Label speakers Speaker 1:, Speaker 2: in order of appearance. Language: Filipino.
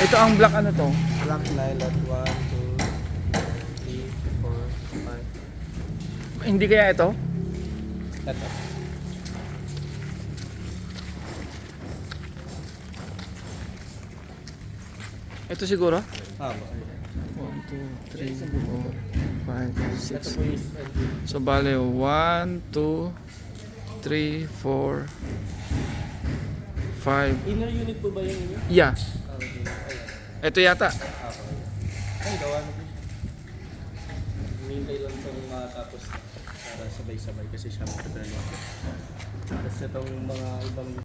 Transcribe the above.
Speaker 1: Ito ang black ano to?
Speaker 2: Black nylon, 1, 2, 3, 4, 5.
Speaker 1: Hindi kaya ito?
Speaker 2: Ito.
Speaker 1: Ito siguro?
Speaker 2: Ah,
Speaker 1: 1, 2, 3, 4, 5,
Speaker 2: ito
Speaker 1: 6.
Speaker 2: po is
Speaker 1: So bale 1, 2, 3, 4, 5.
Speaker 2: inner unit po ba yung inyo?
Speaker 1: Yeah.
Speaker 2: Ah, okay. Ayan.
Speaker 1: Ito yata.
Speaker 2: Ah, okay. Ay, gawa na po siya. Hinihintay lang itong matapos para sabay-sabay kasi siya prepare lang. Tapos itong mga ibang